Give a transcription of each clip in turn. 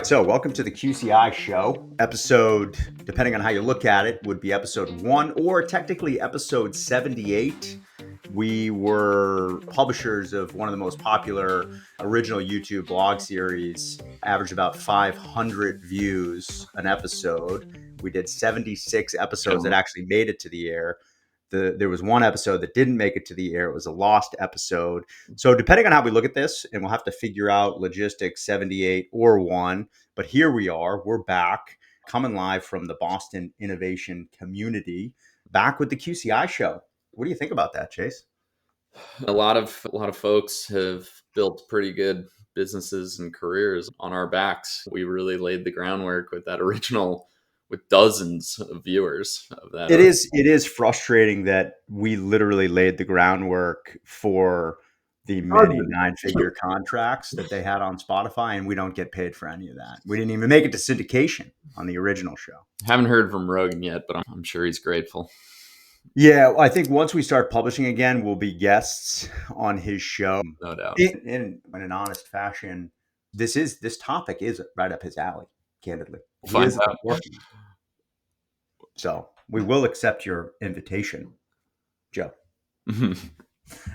So, welcome to the QCI show. Episode, depending on how you look at it, would be episode 1 or technically episode 78. We were publishers of one of the most popular original YouTube blog series, averaged about 500 views an episode. We did 76 episodes that actually made it to the air. There was one episode that didn't make it to the air. It was a lost episode. So depending on how we look at this, and we'll have to figure out logistics 78 or 1, but here we are. We're back, coming live from the Boston innovation community, back with the QCI show. What do you think about that, Chase? A lot of folks have built pretty good businesses and careers on our backs. We really laid the groundwork with that original, with dozens of viewers of that. It is frustrating that we literally laid the groundwork for the many 9-figure contracts that they had on Spotify, and we don't get paid for any of that. We didn't even make it to syndication on the original show. Haven't heard from Rogan yet, but I'm sure he's grateful. Yeah, I think once we start publishing again, we'll be guests on his show. No doubt. In an honest fashion, this topic is right up his alley, candidly. Find out. So we will accept your invitation, Joe.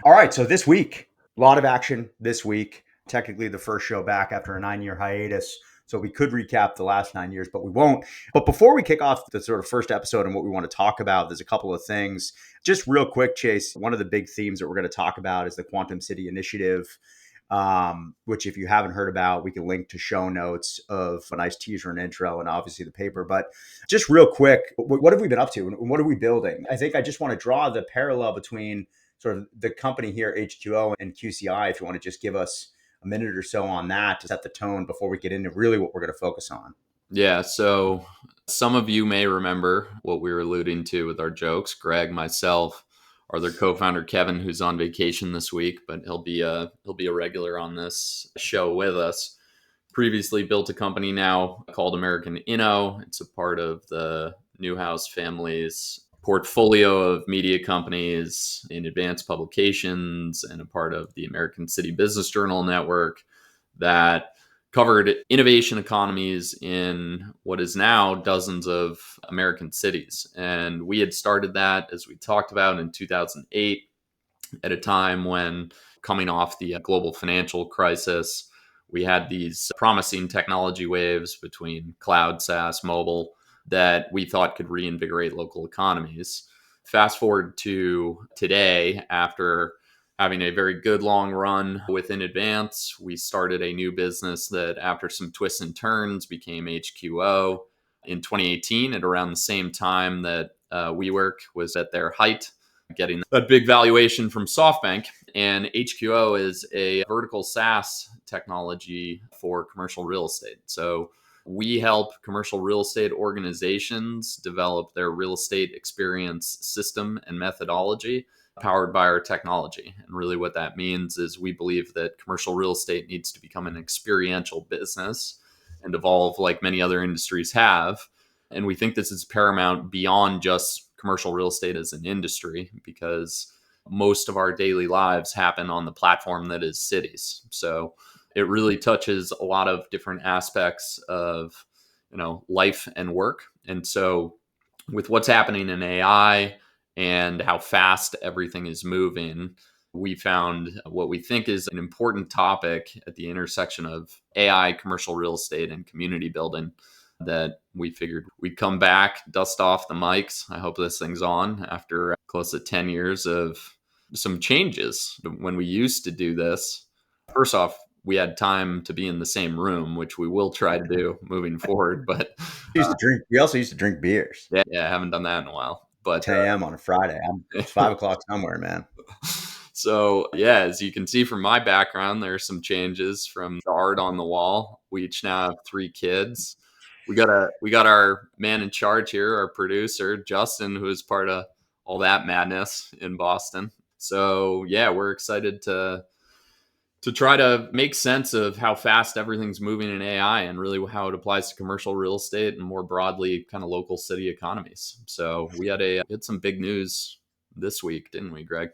All right, so this week, a lot of action this week. Technically the first show back after a 9-year hiatus. So we could recap the last 9 years, but we won't. But before we kick off the sort of first episode and what we want to talk about, there's a couple of things. Just real quick, Chase, one of the big themes that we're going to talk about is the Quantum City Initiative, which if you haven't heard about, we can link to show notes of a nice teaser and intro and obviously the paper. But just real quick, what have we been up to and what are we building? I think I just want to draw the parallel between sort of the company here, HQO, and QCI, if you want to just give us a minute or so on that to set the tone before we get into really what we're going to focus on. Yeah, so some of you may remember what we were alluding to with our jokes. Greg, myself, our other co-founder Kevin, who's on vacation this week, but he'll be a regular on this show with us. Previously built a company now called American Inno. It's a part of the Newhouse family's portfolio of media companies in advanced publications and a part of the American City Business Journal network that covered innovation economies in what is now dozens of American cities. And we had started that, as we talked about, in 2008 at a time when, coming off the global financial crisis, we had these promising technology waves between cloud, SaaS, mobile, that we thought could reinvigorate local economies. Fast forward to today, after having a very good long run within Advance, we started a new business that, after some twists and turns, became HQO in 2018 at around the same time that WeWork was at their height, getting that big valuation from SoftBank. And HQO is a vertical SaaS technology for commercial real estate. So we help commercial real estate organizations develop their real estate experience system and methodology powered by our technology. And really what that means is we believe that commercial real estate needs to become an experiential business and evolve like many other industries have. And we think this is paramount beyond just commercial real estate as an industry, because most of our daily lives happen on the platform that is cities. So it really touches a lot of different aspects of, life and work. And so with what's happening in AI and how fast everything is moving, we found what we think is an important topic at the intersection of AI, commercial real estate, and community building that we figured we'd come back, dust off the mics. I hope this thing's on after close to 10 years of some changes. When we used to do this, first off, we had time to be in the same room, which we will try to do moving forward. But We also used to drink beers. Yeah, I haven't done that in a while. But 10 a.m. on a Friday. It's 5 o'clock somewhere, man. So yeah, as you can see from my background, there's some changes from the art on the wall. We each now have 3 kids. We got our man in charge here, our producer, Justin, who is part of all that madness in Boston. So yeah, we're excited to try to make sense of how fast everything's moving in AI and really how it applies to commercial real estate and more broadly kind of local city economies. So we had some big news this week, didn't we, Greg?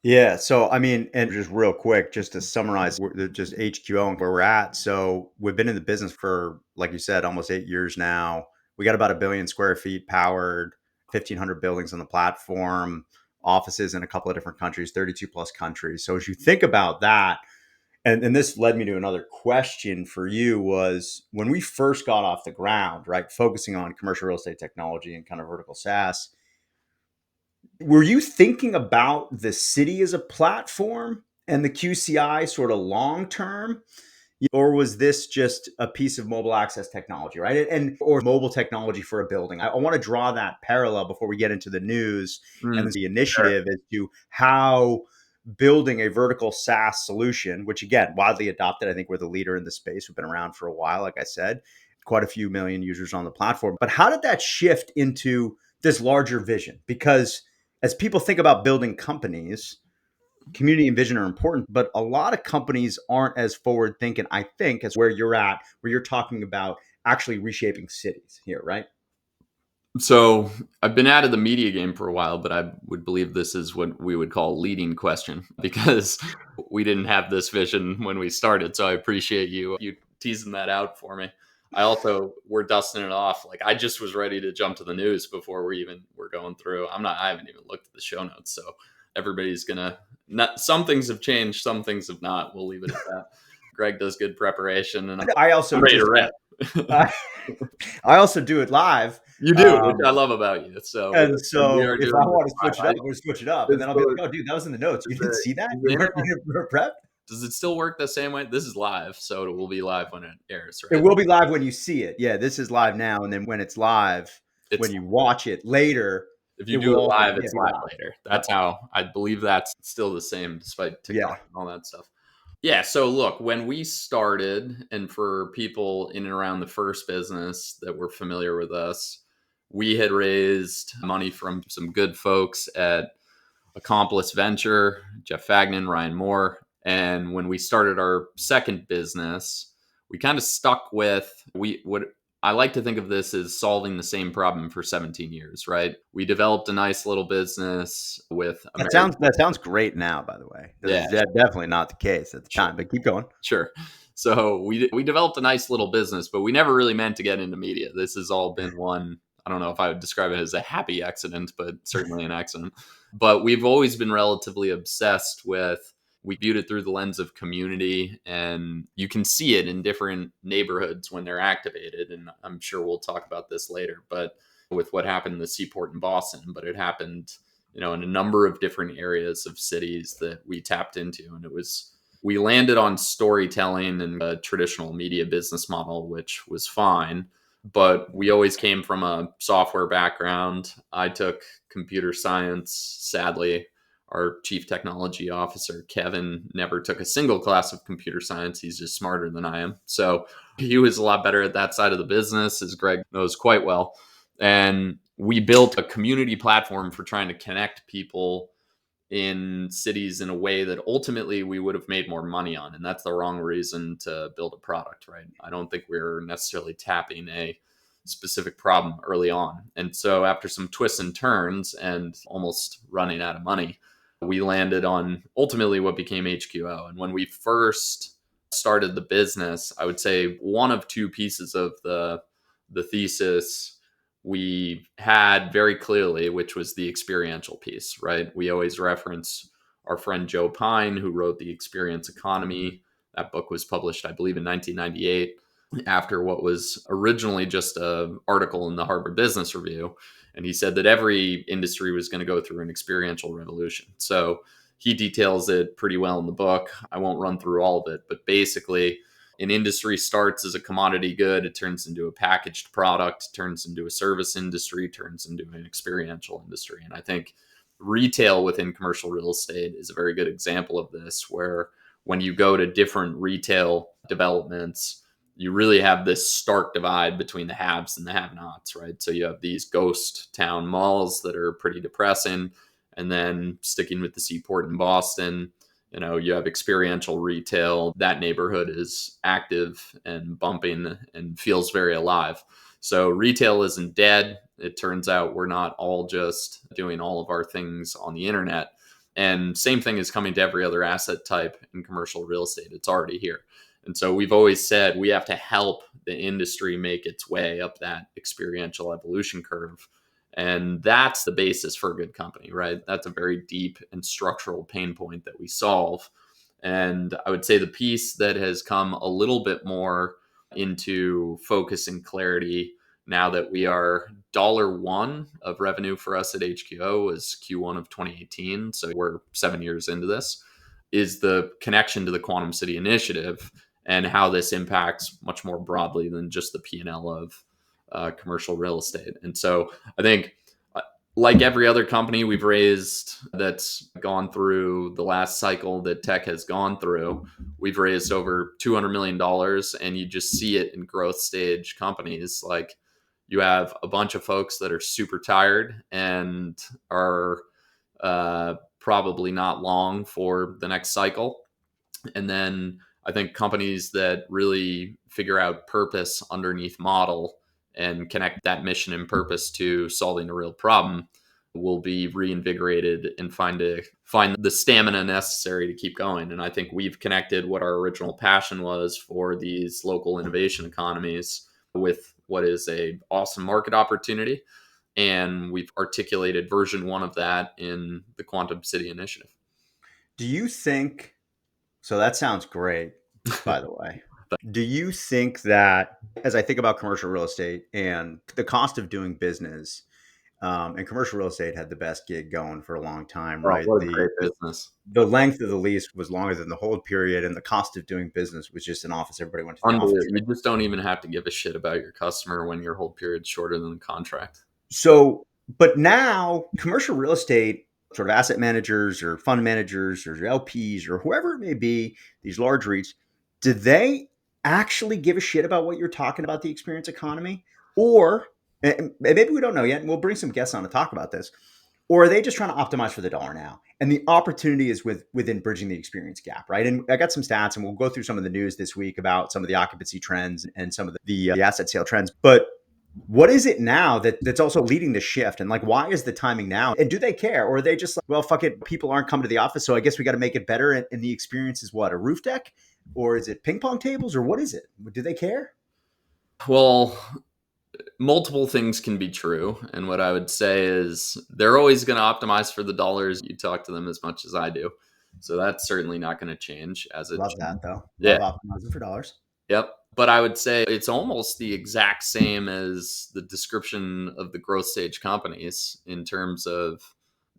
Yeah. So, I mean, and just real quick, just to summarize, just HQO and where we're at. So, we've been in the business for, like you said, almost 8 years now. We got about 1 billion square feet powered, 1,500 buildings on the platform, offices in a couple of different countries, 32 plus countries. So, as you think about that, and this led me to another question for you was when we first got off the ground, right, focusing on commercial real estate technology and kind of vertical SaaS, were you thinking about the city as a platform and the QCI sort of long term? Or was this just a piece of mobile access technology, right? And or mobile technology for a building? I want to draw that parallel before we get into the news and the Sure. initiative as to how building a vertical SaaS solution, which again, widely adopted. I think we're the leader in the space. We've been around for a while, like I said, quite a few million users on the platform. But how did that shift into this larger vision? Because as people think about building companies, community and vision are important, but a lot of companies aren't as forward thinking, I think, as where you're at, where you're talking about actually reshaping cities here, right? So I've been out of the media game for a while, but I would believe this is what we would call leading question because we didn't have this vision when we started. So I appreciate you teasing that out for me. I also we're dusting it off. Like I just was ready to jump to the news before we're going through. I haven't even looked at the show notes. So everybody's gonna not some things have changed, some things have not. We'll leave it at that. Greg does good preparation and I I'm also ready to just, rip. I, I also do it live. You do, which I Um, love about you. So and when we so are if doing I this want to switch it live, up, we'll switch it up. And it's then I'll be so like, oh, dude, that was in the notes. You didn't see that? is the You weren't, internet you weren't prepped? does it still work the same way? This is live, so it will be live when it airs, It right? will be live when you see it. Yeah, this is live now. And then when it's live, It's when you watch it later, if it you do will it also live, it's be live live. later. Yep. That's how I believe that's still the same despite Yeah. TikTok and all that stuff. Yeah, so look, when we started, and for people in and around the first business that were familiar with us, we had raised money from some good folks at Accomplice Venture, Jeff Fagnan, Ryan Moore. And when we started our second business, we kind of stuck with we what I like to think of this as solving the same problem for 17 years, right? We developed a nice little business with American. That sounds great now, by the way. That Yeah, is definitely not the case at the sure. time, but keep going. Sure. So we developed a nice little business, but we never really meant to get into media. This has all been one. I don't know if I would describe it as a happy accident, but certainly an accident. But we've always been relatively obsessed with. We viewed it through the lens of community, and you can see it in different neighborhoods when they're activated. And I'm sure we'll talk about this later. But with what happened in the Seaport in Boston, but it happened, in a number of different areas of cities that we tapped into, and we landed on storytelling and a traditional media business model, which was fine. But we always came from a software background. I took computer science. Sadly, our chief technology officer, Kevin, never took a single class of computer science. He's just smarter than I am. So he was a lot better at that side of the business, as Greg knows quite well. And we built a community platform for trying to connect people in cities in a way that ultimately we would have made more money on. And that's the wrong reason to build a product, right? I don't think we're necessarily tapping a specific problem early on. And so after some twists and turns and almost running out of money, we landed on ultimately what became HQO. And when we first started the business, I would say one of two pieces of the thesis we had very clearly, which was the experiential piece, right? We always reference our friend Joe Pine, who wrote The Experience Economy. That book was published, I believe, in 1998 after what was originally just an article in the Harvard Business Review. And he said that every industry was going to go through an experiential revolution. So he details it pretty well in the book. I won't run through all of it, but basically, an industry starts as a commodity good, it turns into a packaged product, turns into a service industry, turns into an experiential industry. And I think retail within commercial real estate is a very good example of this, where when you go to different retail developments, you really have this stark divide between the haves and the have nots, right? So you have these ghost town malls that are pretty depressing. And then sticking with the Seaport in Boston, you have experiential retail. That neighborhood is active and bumping and feels very alive. So retail isn't dead. It turns out we're not all just doing all of our things on the internet. And same thing is coming to every other asset type in commercial real estate. It's already here. And so we've always said we have to help the industry make its way up that experiential evolution curve. And that's the basis for a good company, right? That's a very deep and structural pain point that we solve. And I would say the piece that has come a little bit more into focus and clarity now that we are $1 of revenue for us at HQO is Q1 of 2018. So we're 7 years into this, is the connection to the Quantum City initiative and how this impacts much more broadly than just the P&L of commercial real estate. And so I think, like every other company we've raised that's gone through the last cycle that tech has gone through, we've raised over $200 million, and you just see it in growth stage companies. Like, you have a bunch of folks that are super tired and are probably not long for the next cycle. And then I think companies that really figure out purpose underneath model and connect that mission and purpose to solving a real problem will be reinvigorated and find the stamina necessary to keep going. And I think we've connected what our original passion was for these local innovation economies with what is a awesome market opportunity. And we've articulated version 1 of that in the Quantum City initiative. Do you think, so that sounds great, by the way. Do you think that, as I think about commercial real estate and the cost of doing business, and commercial real estate had the best gig going for a long time, right? What a great business. The length of the lease was longer than the hold period, and the cost of doing business was just an office. Everybody went to the office. You just don't even have to give a shit about your customer when your hold period's shorter than the contract. So, but now commercial real estate, sort of asset managers or fund managers or LPs or whoever it may be, these large REITs, do they actually give a shit about what you're talking about, the experience economy? Or maybe we don't know yet, and we'll bring some guests on to talk about this. Or are they just trying to optimize for the dollar now? And the opportunity is within bridging the experience gap, right? And I got some stats, and we'll go through some of the news this week about some of the occupancy trends and some of the asset sale trends. But what is it now that's also leading the shift? And like, why is the timing now? And do they care? Or are they just like, well, fuck it, people aren't coming to the office, so I guess we got to make it better. And the experience is what, a roof deck? Or is it ping pong tables? Or what is it? Do they care? Well, multiple things can be true. And what I would say is they're always going to optimize for the dollars. You talk to them as much as I do. So that's certainly not going to change as it. Love that, though. Yeah. Love optimizing for dollars. Yep. But I would say it's almost the exact same as the description of the growth stage companies in terms of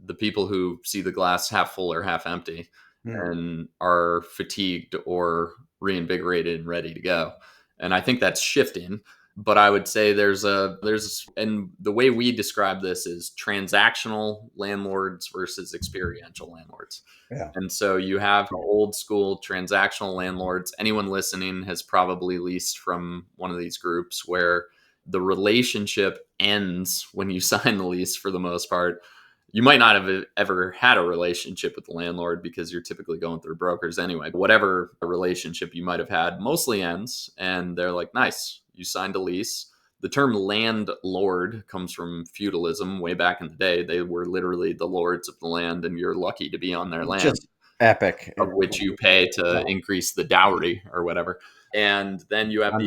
the people who see the glass half full or half empty and are fatigued or reinvigorated and ready to go. And I think that's shifting. But I would say and the way we describe this is transactional landlords versus experiential landlords. Yeah. And so you have old school transactional landlords. Anyone listening has probably leased from one of these groups where the relationship ends when you sign the lease for the most part. You might not have ever had a relationship with the landlord because you're typically going through brokers anyway. Whatever relationship you might have had mostly ends, and they're like, nice, you signed a lease. The term landlord comes from feudalism way back in the day. They were literally the lords of the land, and you're lucky to be on their land. Just epic. Of which you pay to increase the dowry or whatever. And then you have I'm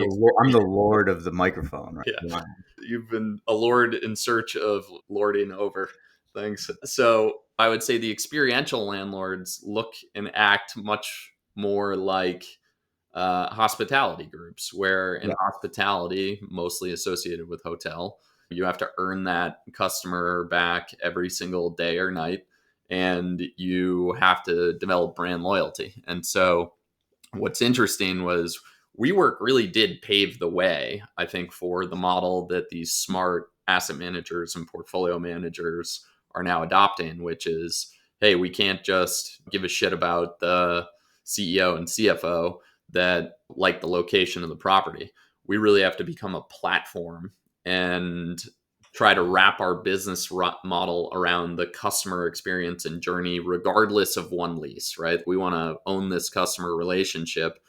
the lord of the microphone, right? Yeah. You've been a lord in search of lording over things. So I would say the experiential landlords look and act much more like hospitality groups, where in hospitality, mostly associated with hotel, you have to earn that customer back every single day or night, and you have to develop brand loyalty. And so what's interesting was WeWork really did pave the way, I think, for the model that these smart asset managers and portfolio managers are now adopting, which is, hey, we can't just give a shit about the CEO and CFO that like the location of the property. We really have to become a platform and try to wrap our business model around the customer experience and journey, regardless of one lease, right? We want to own this customer relationship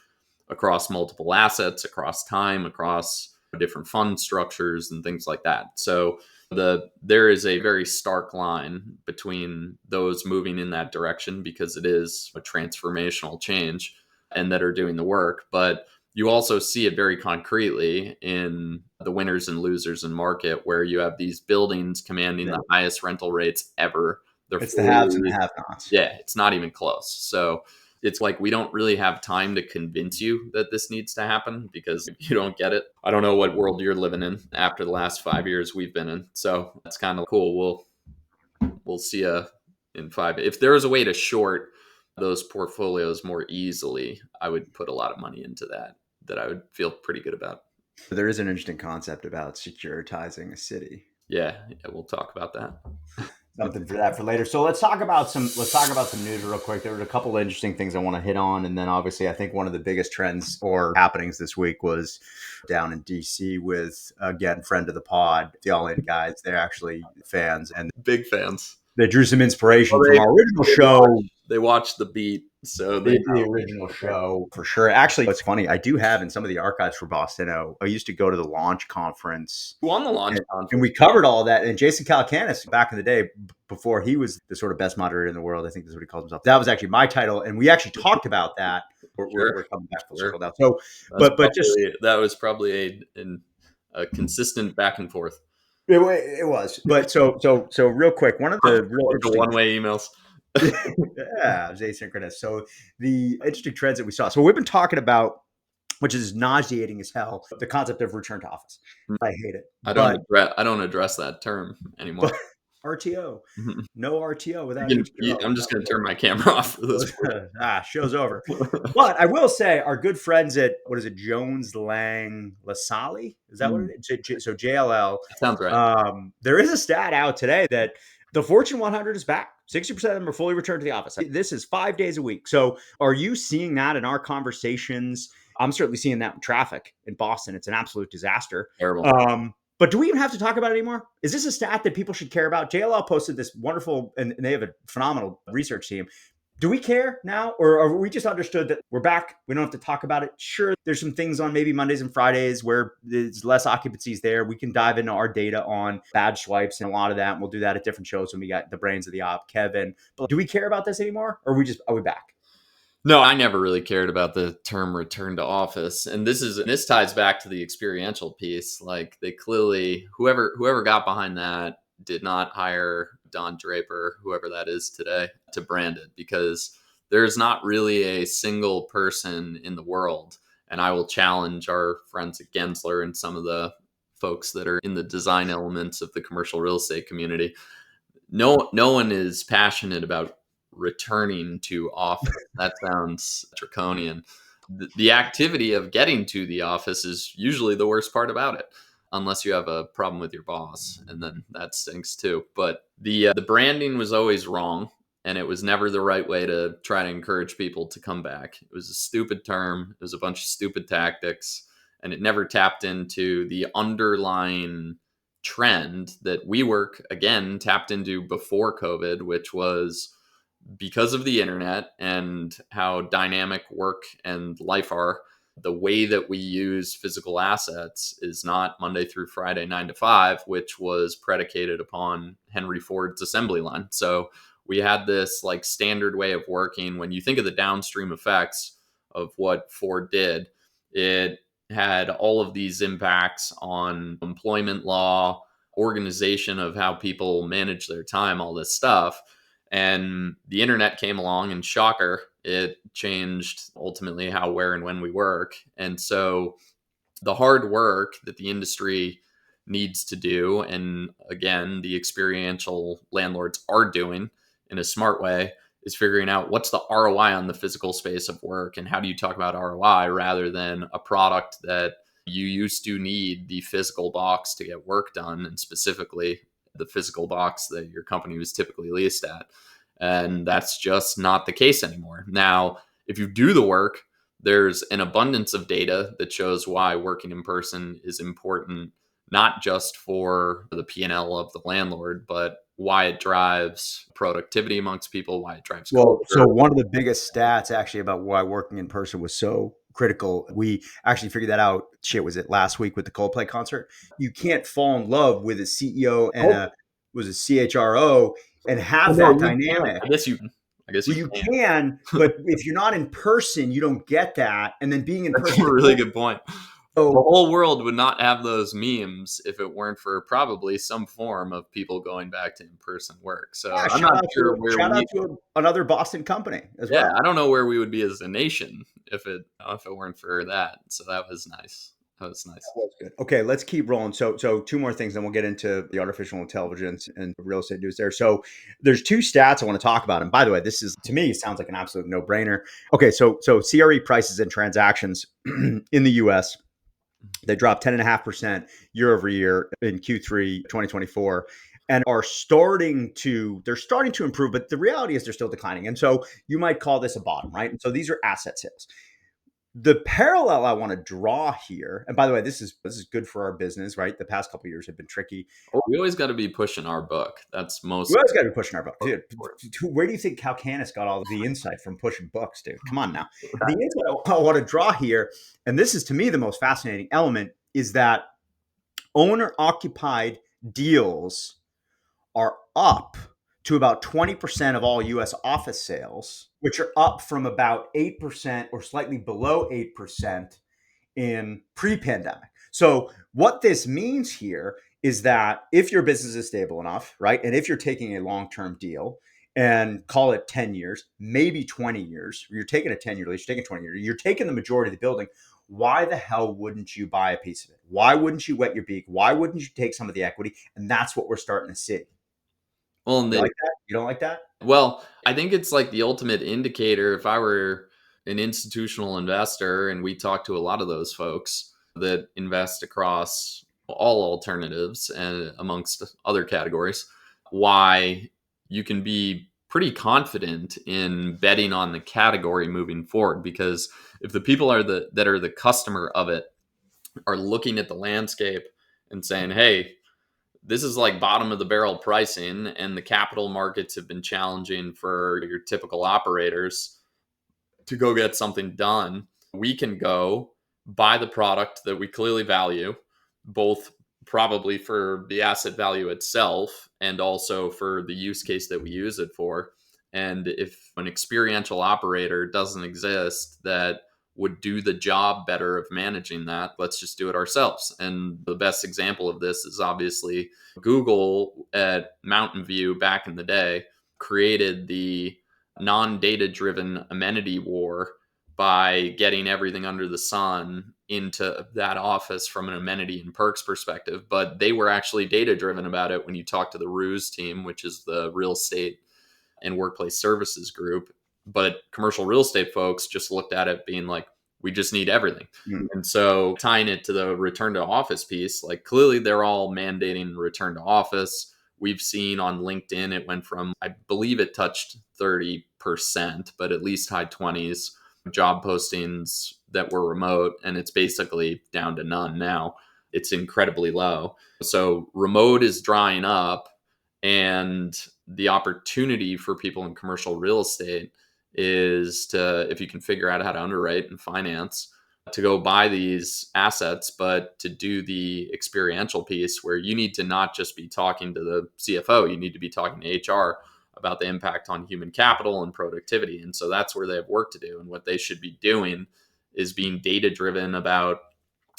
across multiple assets, across time, across different fund structures and things like that. So There is a very stark line between those moving in that direction because it is a transformational change and that are doing the work. But you also see it very concretely in the winners and losers in market, where you have these buildings commanding the highest rental rates ever. They're It's the haves and the fully, have-nots. yeah, it's not even close. So it's like we don't really have time to convince you that this needs to happen, because if you don't get it, I don't know what world you're living in after the last 5 years we've been in. So that's kind of cool. We'll see in 5. If there was a way to short those portfolios more easily, I would put a lot of money into that I would feel pretty good about. There is an interesting concept about securitizing a city. Yeah, we'll talk about that. Something for that for later. So let's talk about some news real quick. There were a couple of interesting things I want to hit on, and then obviously I think one of the biggest trends or happenings this week was down in DC with, again, friend of the pod, the All In guys. They're actually fans, and big fans. They drew some inspiration from our original show. They watched The Beat, so the original show for sure. Actually, it's funny. I do have in some of the archives for Boston Inno. I used to go to the launch conference. Who won the launch conference? And we covered all that. And Jason Calacanis, back in the day, before he was the sort of best moderator in the world, I think that's what he calls himself. That was actually my title, and we actually talked about that. We're coming back full circle now. So, but that was probably a consistent back and forth. It was, but so real quick, one of the real interesting one-way emails. Yeah, it was asynchronous. So the interesting trends that we saw. So we've been talking about, which is nauseating as hell, the concept of return to office. I hate it. I don't address that term anymore. RTO, no RTO without. I'm just going to turn my camera off for this. Show's over. But I will say, our good friends at Jones Lang LaSalle, is that what it is? So JLL. That sounds right. There is a stat out today that the Fortune 100 is back. 60% of them are fully returned to the office. This is 5 days a week. So are you seeing that in our conversations? I'm certainly seeing that in traffic in Boston. It's an absolute disaster. Terrible. But do we even have to talk about it anymore? Is this a stat that people should care about? JLL posted this wonderful, and they have a phenomenal research team. Do we care now? Or are we just understood that we're back? We don't have to talk about it. Sure, there's some things on maybe Mondays and Fridays where there's less occupancies there. We can dive into our data on badge swipes and a lot of that. And we'll do that at different shows when we got the brains of the op, Kevin. But do we care about this anymore? Or are we back? No, I never really cared about the term return to office. And this ties back to the experiential piece. Like, they clearly, whoever got behind that did not hire Don Draper, whoever that is today, to brand it, because there's not really a single person in the world. And I will challenge our friends at Gensler and some of the folks that are in the design elements of the commercial real estate community. No one is passionate about returning to office. That sounds draconian. The activity of getting to the office is usually the worst part about it, unless you have a problem with your boss, and then that stinks too. But the branding was always wrong, and it was never the right way to try to encourage people to come back. It was a stupid term. It was a bunch of stupid tactics, and it never tapped into the underlying trend that WeWork, again, tapped into before COVID, which was, because of the internet and how dynamic work and life are, the way that we use physical assets is not Monday through Friday, 9 to 5, which was predicated upon Henry Ford's assembly line. So we had this like standard way of working. When you think of the downstream effects of what Ford did, it had all of these impacts on employment law, organization of how people manage their time, all this stuff. And the internet came along, and shocker, it changed ultimately how, where, and when we work. And so the hard work that the industry needs to do, and again, the experiential landlords are doing in a smart way, is figuring out what's the ROI on the physical space of work, and how do you talk about ROI rather than a product that you used to need the physical box to get work done, and specifically the physical box that your company was typically leased at. And that's just not the case anymore. Now, if you do the work, there's an abundance of data that shows why working in person is important, not just for the P&L of the landlord, but why it drives productivity amongst people, why it drives culture. So one of the biggest stats actually about why working in person was so critical. We actually figured that out. Shit, was it last week with the Coldplay concert? You can't fall in love with a CEO and a CHRO and have no, that you can't. dynamic. I guess you Well, you can, but if you're not in person, you don't get that. And then being in That's person, a really good point. so The whole world would not have those memes if it weren't for probably some form of people going back to in-person work. So yeah, I'm not sure where shout out we. to another Boston company as Yeah, well. I don't know where we would be as a nation if it weren't for that. So that was nice. That was nice. That was good. Okay, let's keep rolling. So two more things, then we'll get into the artificial intelligence and real estate news there. So there's two stats I want to talk about. And by the way, this is, to me, sounds like an absolute no-brainer. Okay, so CRE prices and transactions in the US, they dropped 10.5% year over year in Q3 2024 and they're starting to improve, but the reality is they're still declining. And so you might call this a bottom, right? And so these are asset sales. The parallel I want to draw here, and by the way, this is good for our business, right? The past couple of years have been tricky. Oh, we always got to be pushing our book. That's most. We always got to be pushing our book, dude. Where do you think Calcanis got all the insight from pushing books, dude? Come on now. The insight I want to draw here, and this is to me the most fascinating element, is that owner-occupied deals are up to about 20% of all US office sales, which are up from about 8% or slightly below 8% in pre-pandemic. So what this means here is that if your business is stable enough, right? And if you're taking a long-term deal and call it 10 years, maybe 20 years, you're taking a 10-year lease, you're taking 20 years, you're taking the majority of the building, why the hell wouldn't you buy a piece of it? Why wouldn't you wet your beak? Why wouldn't you take some of the equity? And that's what we're starting to see. Well, You like that? You don't like that? Well, I think it's like the ultimate indicator. If I were an institutional investor, and we talk to a lot of those folks that invest across all alternatives and amongst other categories, why you can be pretty confident in betting on the category moving forward. Because if the people that are the customer of it are looking at the landscape and saying, hey, this is like bottom of the barrel pricing, and the capital markets have been challenging for your typical operators to go get something done, we can go buy the product that we clearly value, both probably for the asset value itself and also for the use case that we use it for. And if an experiential operator doesn't exist that would do the job better of managing that, let's just do it ourselves. And the best example of this is obviously Google at Mountain View back in the day created the non-data driven amenity war by getting everything under the sun into that office from an amenity and perks perspective. But they were actually data driven about it when you talk to the Ruse team, which is the real estate and workplace services group. But commercial real estate folks just looked at it being like, we just need everything. And so tying it to the return to office piece, like clearly they're all mandating return to office. We've seen on LinkedIn, it went from, I believe it touched 30%, but at least high 20s job postings that were remote. And it's basically down to none now. It's incredibly low. So remote is drying up, and the opportunity for people in commercial real estate is to, if you can figure out how to underwrite and finance, to go buy these assets, but to do the experiential piece where you need to not just be talking to the CFO, you need to be talking to HR about the impact on human capital and productivity. And so that's where they have work to do. And what they should be doing is being data driven about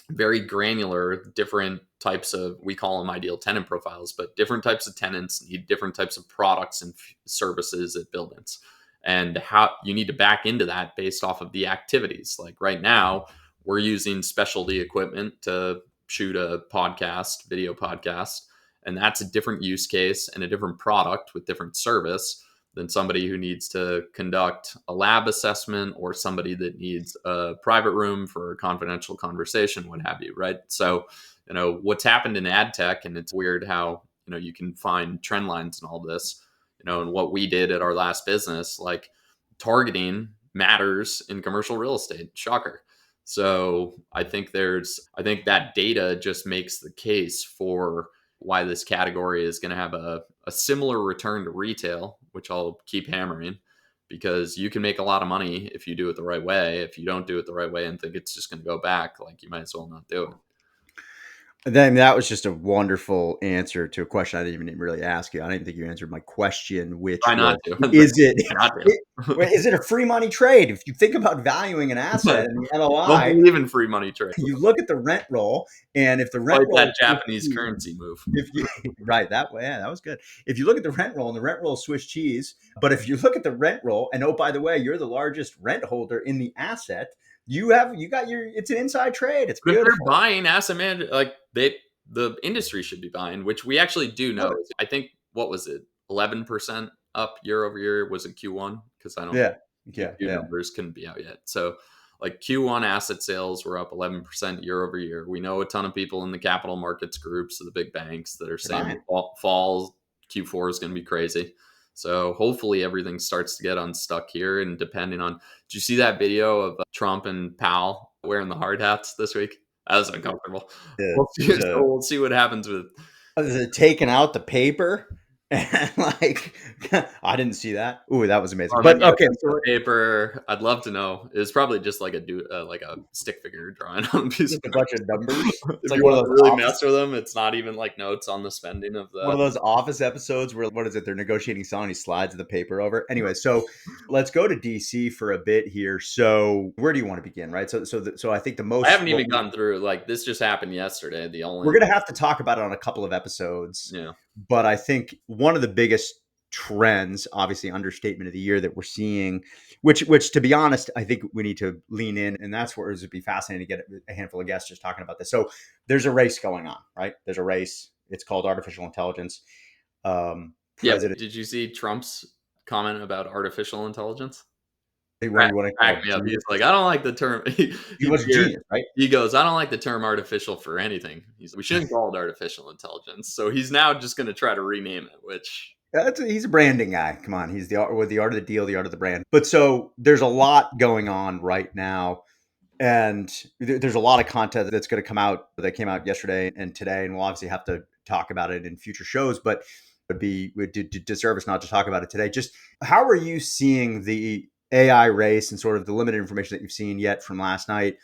very granular, different types of, we call them ideal tenant profiles, but different types of tenants need different types of products and services at buildings. And how you need to back into that based off of the activities. Like right now, we're using specialty equipment to shoot a podcast, video podcast, and that's a different use case and a different product with different service than somebody who needs to conduct a lab assessment or somebody that needs a private room for a confidential conversation, what have you, right? So, what's happened in ad tech, and it's weird how, you can find trend lines and all this, and what we did at our last business, like targeting matters in commercial real estate. Shocker. So I think that data just makes the case for why this category is going to have a similar return to retail, which I'll keep hammering, because you can make a lot of money if you do it the right way. If you don't do it the right way and think it's just going to go back, like, you might as well not do it. Then that was just a wonderful answer to a question I didn't even really ask you. I didn't think you answered my question, which Try not was, to. is Try not to. is it a free money trade? If you think about valuing an asset and the Don't LOI, believe in free money trade. you look at the rent roll, and if the rent Like roll that Japanese currency move. if you right that way, yeah, that was good. If you look at the rent roll, and the rent roll is Swiss cheese, but if you look at the rent roll, and oh, by the way, you're the largest rent holder in the asset, you got your, it's an inside trade. It's But if they're beautiful. buying asset management, like, the industry should be buying, which we actually do know. I think, what was it, 11% up year over year was in Q1, because I don't Yeah, Q2 numbers couldn't be out yet. So, like, Q1 asset sales were up 11% year over year. We know a ton of people in the capital markets groups of the big banks that are saying fall Q4 is going to be crazy. So hopefully everything starts to get unstuck here. And depending on, did you see that video of Trump and Powell wearing the hard hats this week? That was uncomfortable. We'll see what happens with taking out the paper. And like, I didn't see that. Ooh, that was amazing. But okay, so paper, I'd love to know. It's probably just like a stick figure drawing on a piece of a bunch of numbers. It's if like, you want to really mess with them, it's not even like notes on the spending of the one of those Office episodes where, what is it? They're negotiating selling. He slides the paper over. Anyway, so let's go to DC for a bit here. So where do you want to begin? Right. So I think the most. I haven't even gone through, like, this just happened yesterday. We're going to have to talk about it on a couple of episodes. Yeah. But I think one of the biggest trends, obviously understatement of the year, that we're seeing, which to be honest, I think we need to lean in, and that's where it would be fascinating to get a handful of guests just talking about this. So there's a race going on, right? There's a race. It's called artificial intelligence. Did you see Trump's comment about artificial intelligence? He's like, I don't like the term. He was a genius, right? He goes, I don't like the term artificial for anything. We shouldn't call it artificial intelligence. So he's now just going to try to rename it, which... he's a branding guy. Come on. He's the art of the deal, the art of the brand. But so there's a lot going on right now. And there's a lot of content that's going to come out that came out yesterday and today. And we'll obviously have to talk about it in future shows, but it would deserve us not to talk about it today. Just how are you seeing the AI race and sort of the limited information that you've seen yet from last night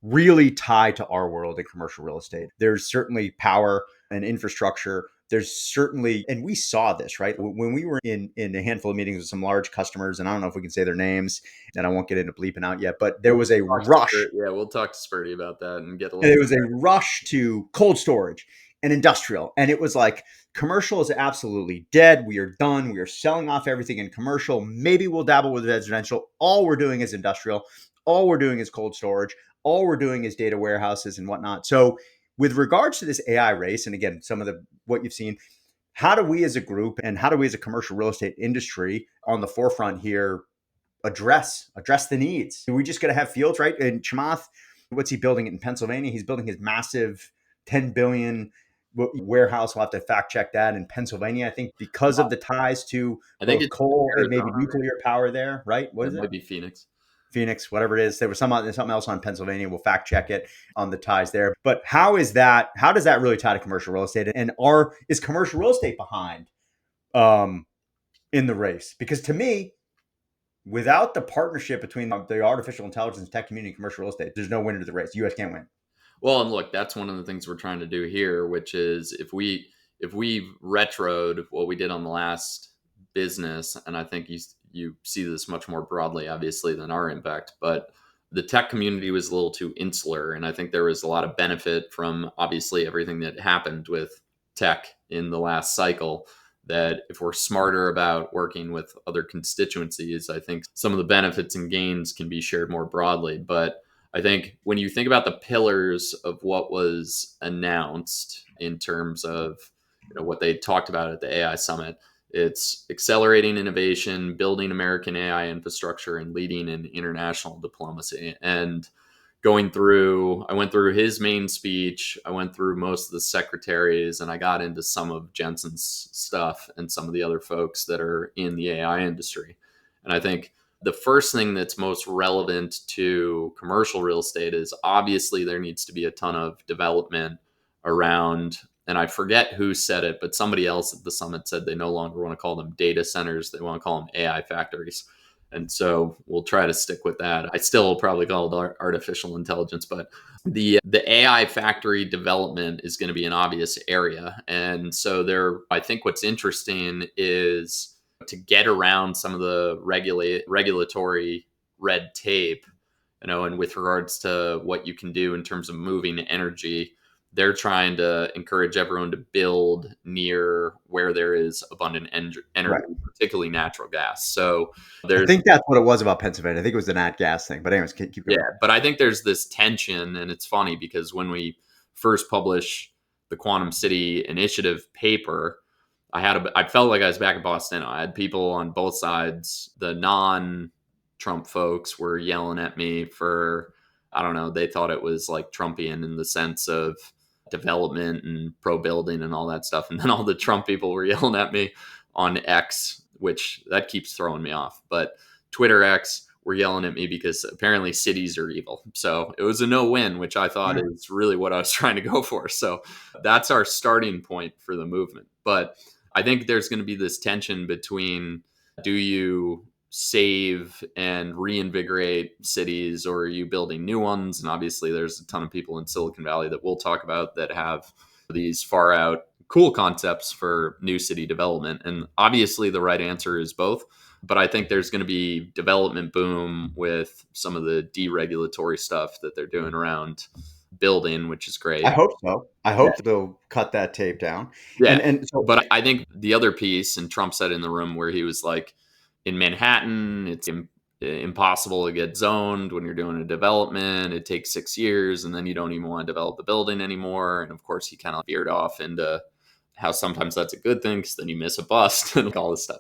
really tied to our world in commercial real estate? There's certainly power and infrastructure. There's certainly, and we saw this, right? When we were in a handful of meetings with some large customers, and I don't know if we can say their names, and I won't get into bleeping out yet, but there was a rush. Yeah, we'll talk to Spurdy about that and get a little. There was a rush to cold storage and industrial. And it was like, commercial is absolutely dead. We are done. We are selling off everything in commercial. Maybe we'll dabble with residential. All we're doing is industrial. All we're doing is cold storage. All we're doing is data warehouses and whatnot. So with regards to this AI race, and again, some of what you've seen, how do we as a group and how do we as a commercial real estate industry on the forefront here address the needs? Are we just going to have fields, right? And Chamath, what's he building in Pennsylvania? He's building his massive 10 billion warehouse. We'll have to fact check that in Pennsylvania, I think, because of the ties to coal and maybe nuclear power there, right? What is it? Might be Phoenix, whatever it is. There was something else on Pennsylvania. We'll fact check it on the ties there. But how does that really tie to commercial real estate? And is commercial real estate behind in the race? Because to me, without the partnership between the artificial intelligence tech community and commercial real estate, there's no winner to the race. The U.S. can't win. Well, and look, that's one of the things we're trying to do here, which is if we retroed what we did on the last business, and I think you see this much more broadly, obviously, than our impact, but the tech community was a little too insular. And I think there was a lot of benefit from obviously everything that happened with tech in the last cycle, that if we're smarter about working with other constituencies, I think some of the benefits and gains can be shared more broadly. But I think when you think about the pillars of what was announced in terms of what they talked about at the AI summit, it's accelerating innovation, building American AI infrastructure, and leading in international diplomacy. And I went through his main speech, I went through most of the secretaries, and I got into some of Jensen's stuff and some of the other folks that are in the AI industry. And I think the first thing that's most relevant to commercial real estate is obviously there needs to be a ton of development around, and I forget who said it, but somebody else at the summit said they no longer want to call them data centers. They want to call them AI factories. And so we'll try to stick with that. I still will probably call it artificial intelligence, but the AI factory development is going to be an obvious area. And so I think what's interesting is to get around some of the regulatory red tape, and with regards to what you can do in terms of moving energy, they're trying to encourage everyone to build near where there is abundant energy, Right. particularly natural gas. So I there's think that's what it was about Pennsylvania. I think it was the nat gas thing. But anyways, keep yeah, going. but I think there's this tension, and it's funny because when we first published the Quantum City Initiative paper, I felt like I was back in Boston. I had people on both sides. The non-Trump folks were yelling at me for, I don't know, they thought it was like Trumpian in the sense of development and pro building and all that stuff. And then all the Trump people were yelling at me on X, which that keeps throwing me off. But Twitter X were yelling at me because apparently cities are evil. So it was a no-win, which I thought is really what I was trying to go for. So that's our starting point for the movement. But I think there's going to be this tension between, do you save and reinvigorate cities, or are you building new ones? And obviously there's a ton of people in Silicon Valley that we'll talk about that have these far out cool concepts for new city development. And obviously the right answer is both. But I think there's going to be development boom with some of the deregulatory stuff that they're doing around building, which is I great. hope so. I Yeah. hope they'll cut that tape down. Yeah. And so But I think the other piece, and Trump said in the room where he was like, in Manhattan, it's impossible to get zoned when you're doing a development. It takes 6 years, and then you don't even want to develop the building anymore. And of course, he kind of veered off into how sometimes that's a good thing because then you miss a bust and all this stuff.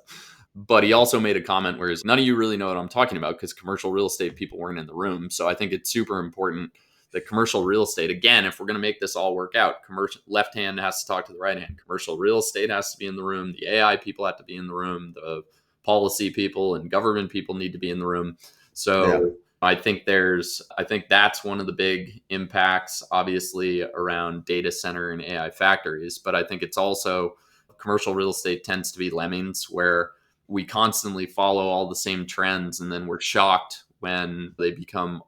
But he also made a comment where none of you really know what I'm talking about because commercial real estate people weren't in the room. So I think it's super important that commercial real estate, again, if we're going to make this all work out, commercial left hand has to talk to the right hand. Commercial real estate has to be in the room. The AI people have to be in the room. The policy people and government people need to be in the room. yeah. So I think that's one of the big impacts, obviously, around data center and AI factories. But I think it's also commercial real estate tends to be lemmings where we constantly follow all the same trends and then we're shocked when they become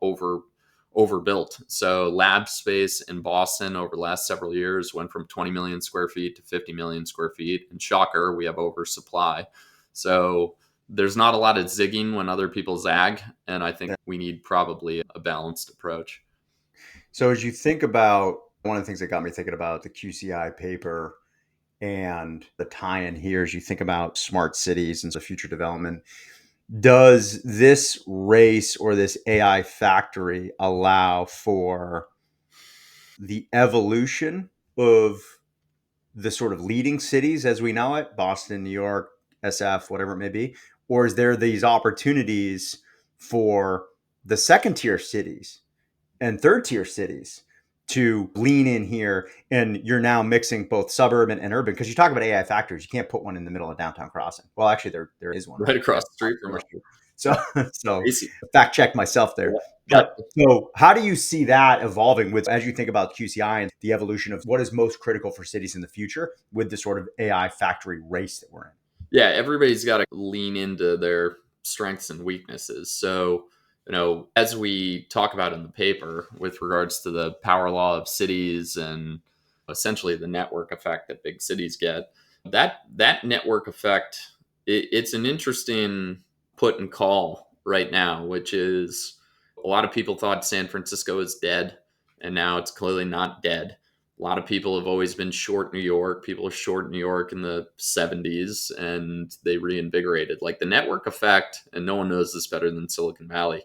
overbuilt. So lab space in Boston over the last several years went from 20 million square feet to 50 million square feet. And shocker, we have oversupply. So there's not a lot of zigging when other people zag. And I think we need probably a balanced approach. So as you think about, one of the things that got me thinking about the QCI paper and the tie-in here, as you think about smart cities and the future development, does this race or this AI factory allow for the evolution of the sort of leading cities as we know it, Boston, New York, SF, whatever it may be? Or is there these opportunities for the second tier cities and third tier cities to lean in here, and you're now mixing both suburban and urban? Because you talk about AI factories, you can't put one in the middle of downtown Crossing. Well, actually, there is one Right right across there. the street from us. So, so Casey. fact check myself there. Yeah. But so, how do you see that evolving with as you think about QCI and the evolution of what is most critical for cities in the future with the sort of AI factory race that we're in? Yeah, everybody's got to lean into their strengths and weaknesses. So, as we talk about in the paper with regards to the power law of cities and essentially the network effect that big cities get, that network effect, it's an interesting put and call right now, which is a lot of people thought San Francisco is dead, and now it's clearly not dead. A lot of people have always been short New York. People are short New York in the 70s and they reinvigorated. Like the network effect, and no one knows this better than Silicon Valley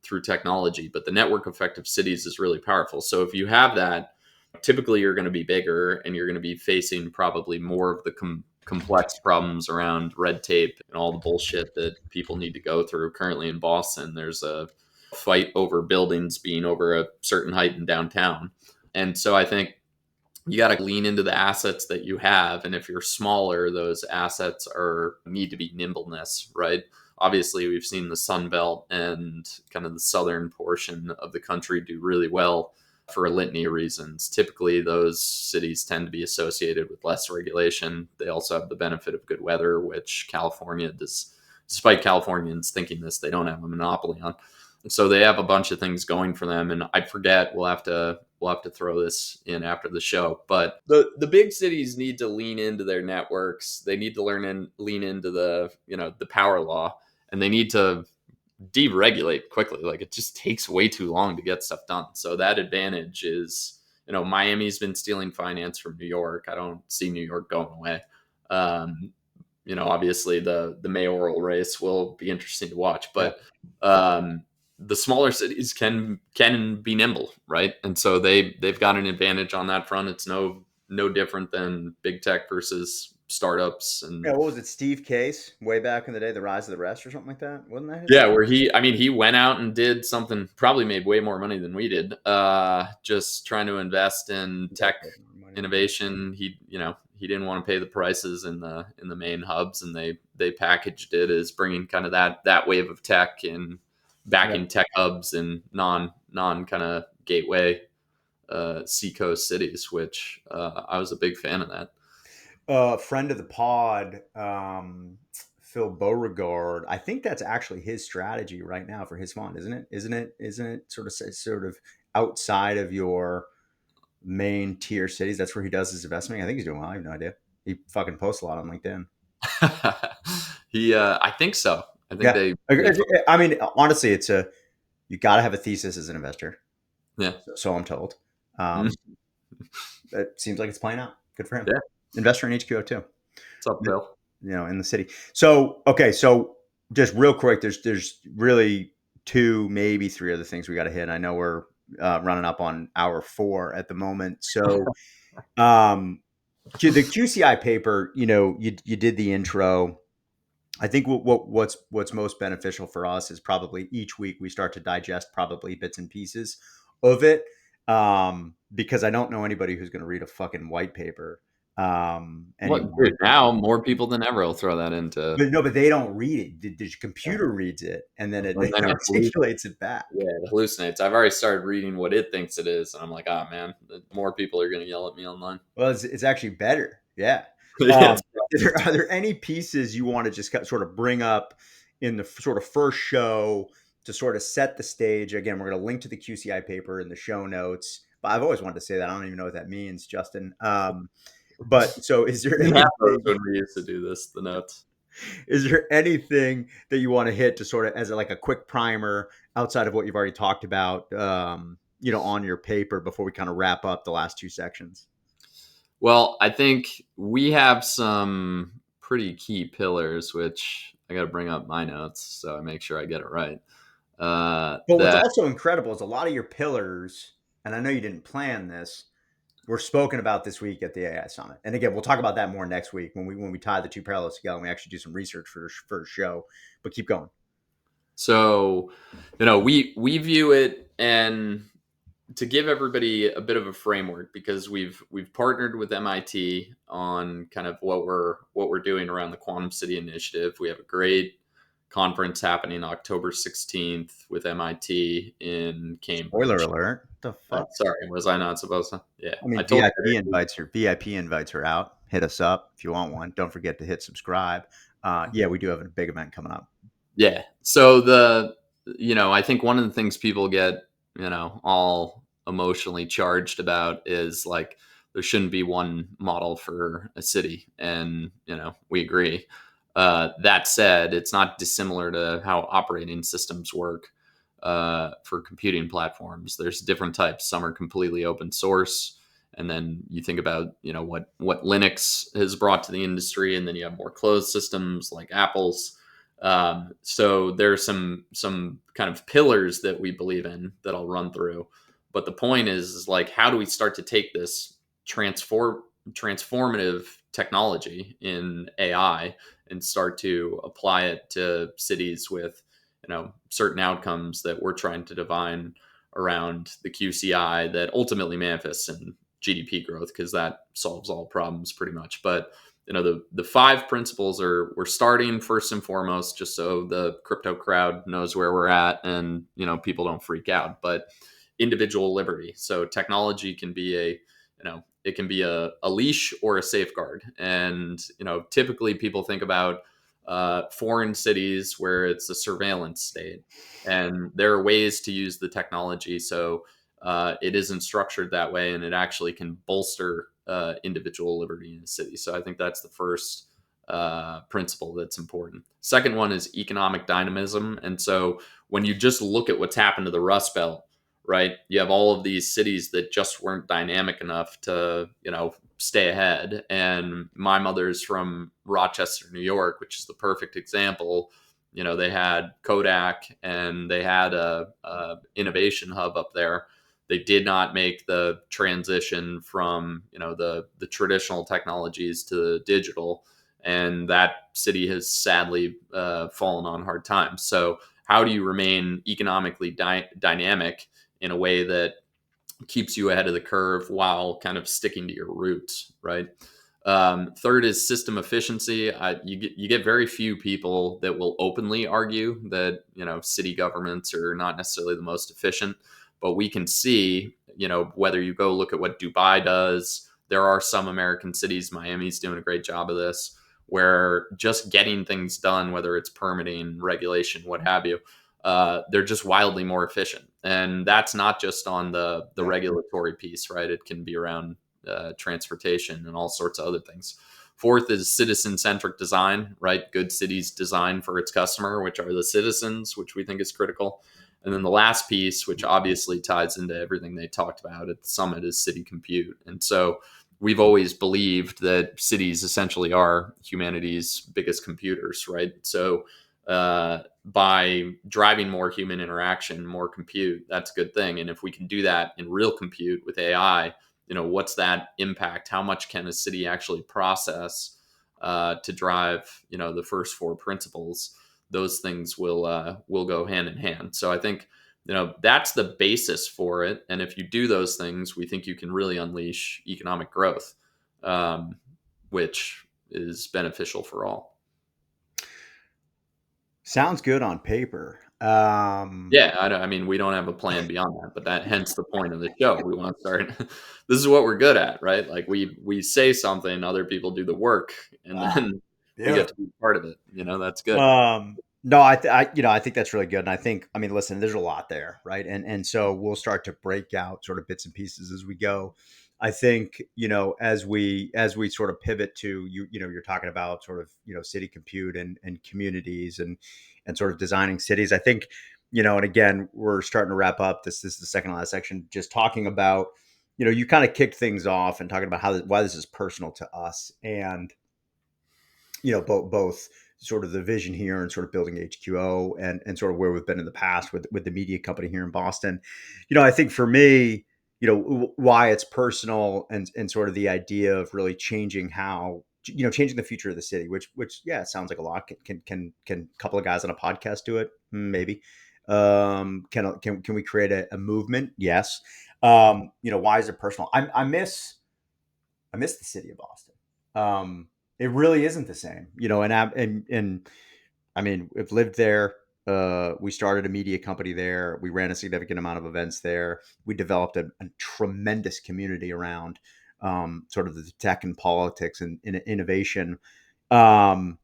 through technology, but the network effect of cities is really powerful. So if you have that, typically you're going to be bigger and you're going to be facing probably more of the complex problems around red tape and all the bullshit that people need to go through. Currently in Boston, there's a fight over buildings being over a certain height in downtown. And so I think you got to lean into the assets that you have. And if you're smaller, those assets need to be nimbleness, right? Obviously, we've seen the Sun Belt and kind of the southern portion of the country do really well for a litany of reasons. Typically, those cities tend to be associated with less regulation. They also have the benefit of good weather, which California does despite Californians thinking this, they don't have a monopoly on. So they have a bunch of things going for them, and I forget. We'll have to throw this in after the show. But the big cities need to lean into their networks. They need to lean into the power law, and they need to deregulate quickly. Like, it just takes way too long to get stuff done. So that advantage is, Miami's been stealing finance from New York. I don't see New York going away. Obviously the mayoral race will be interesting to watch, but the smaller cities can be nimble, right? And so they've got an advantage on that front. It's no different than big tech versus startups. And Yeah, what was it, Steve Case, way back in the day, The Rise of the Rest or something like that? Wasn't that his yeah, name? where he went out and did something, probably made way more money than we did, just trying to invest in tech innovation. He didn't want to pay the prices in the main hubs, and they packaged it as bringing kind of that wave of tech and back in tech hubs and non kind of gateway seacoast cities, which I was a big fan of that. Friend of the pod, Phil Beauregard. I think that's actually his strategy right now for his fund, isn't it? Isn't it sort of outside of your main tier cities? That's where he does his investment. I think he's doing well. I have no idea. He fucking posts a lot on LinkedIn. I think so. I think Yeah. I mean, honestly, you got to have a thesis as an investor. Yeah. So I'm told. It seems like it's playing out. Good for him. Yeah. Investor in HQO too. What's up, Bill? In the city. So, okay. So just real quick, there's really two, maybe three other things we got to hit. I know we're running up on hour 4 at the moment. So, the QCI paper, you did the intro. I think what's most beneficial for us is probably each week we start to digest probably bits and pieces of it, because I don't know anybody who's going to read a fucking white paper anymore. Dude, now more people than ever will throw that into. But no, but they don't read it. The computer reads it, and then it articulates it back. Yeah, it hallucinates. I've already started reading what it thinks it is, and I'm like, oh man, more people are going to yell at me online. Well, it's actually better. Yeah. Yeah. Are there any pieces you want to just sort of bring up in the sort of first show to sort of set the stage? Again, we're going to link to the QCI paper in the show notes. But I've always wanted to say that. I don't even know what that means, Justin. But so is there anything, when we used to do this, the notes? Is there anything that you want to hit to sort of as like a quick primer outside of what you've already talked about, on your paper before we kind of wrap up the last two sections? Well, I think we have some pretty key pillars, which I got to bring up my notes so I make sure I get it right. But what's also incredible is a lot of your pillars, and I know you didn't plan this, were spoken about this week at the AI Summit. And again, we'll talk about that more next week when we tie the two parallels together and we actually do some research for a show. But keep going. So, we view it, and to give everybody a bit of a framework, because we've partnered with MIT on kind of what we're doing around the Quantum City initiative. We have a great conference happening October 16th with MIT in Cambridge. Spoiler alert. What the fuck? Sorry, was I not supposed to? Yeah. I mean, VIP invites are out. Hit us up if you want one. Don't forget to hit subscribe. Yeah, we do have a big event coming up. Yeah. So I think one of the things people get, all emotionally charged about is like, there shouldn't be one model for a city. And, we agree. That said, it's not dissimilar to how operating systems work for computing platforms. There's different types. Some are completely open source. And then you think about, what Linux has brought to the industry. And then you have more closed systems like Apple's. So there's some kind of pillars that we believe in that I'll run through. But the point is like, how do we start to take this transformative technology in AI and start to apply it to cities with, certain outcomes that we're trying to define around the QCI that ultimately manifests in GDP growth, because that solves all problems pretty much. But the 5 principles are, we're starting first and foremost, just so the crypto crowd knows where we're at and, people don't freak out, but individual liberty. So technology can be it can be a leash or a safeguard. And, typically people think about foreign cities where it's a surveillance state. And there are ways to use the technology so it isn't structured that way, and it actually can bolster individual liberty in a city. So I think that's the first principle that's important. Second one is economic dynamism. And so when you just look at what's happened to the Rust Belt, right, you have all of these cities that just weren't dynamic enough to, stay ahead. And my mother's from Rochester, New York, which is the perfect example. They had Kodak and they had a innovation hub up there. They did not make the transition from the traditional technologies to the digital, and that city has sadly fallen on hard times. So how do you remain economically dynamic in a way that keeps you ahead of the curve while kind of sticking to your roots, right? Third is system efficiency. You get very few people that will openly argue that city governments are not necessarily the most efficient, but we can see whether you go look at what Dubai does. There are some American cities, Miami's doing a great job of this, where just getting things done, whether it's permitting, regulation, what have you, they're just wildly more efficient. And that's not just on the regulatory piece, right? It can be around transportation and all sorts of other things. Fourth is citizen-centric design, right? Good cities design for its customer, which are the citizens, which we think is critical. And then the last piece, which obviously ties into everything they talked about at the summit, is city compute. And so we've always believed that cities essentially are humanity's biggest computers, right? So by driving more human interaction, more compute, that's a good thing. And if we can do that in real compute with AI, what's that impact? How much can a city actually process to drive, the first four principles? Those things will go hand in hand. So I think, that's the basis for it. And if you do those things, we think you can really unleash economic growth, which is beneficial for all. Sounds good on paper. Yeah, I mean, we don't have a plan beyond that, but hence the point of the show. We want to start. This is what we're good at, right? Like we say something, other people do the work, and then we get to be part of it. That's good. No, I think that's really good. And I mean, listen, there's a lot there, right? And so we'll start to break out sort of bits and pieces as we go. I think, as we sort of pivot to you're talking about sort of, city compute and communities and sort of designing cities. I think, and again, we're starting to wrap up. This is the second last section, just talking about, you kind of kicked things off and talking about why this is personal to us. And, both sort of the vision here and sort of building HQO and sort of where we've been in the past with the media company here in Boston. I think for me, why it's personal and sort of the idea of really changing changing the future of the city, which yeah, it sounds like a lot. Can a couple of guys on a podcast do it? Maybe. Can we create a movement? Yes. Why is it personal? I miss the city of Boston. It really isn't the same, and I mean, we've lived there. We started a media company there. We ran a significant amount of events there. We developed a tremendous community around sort of the tech and politics and innovation. And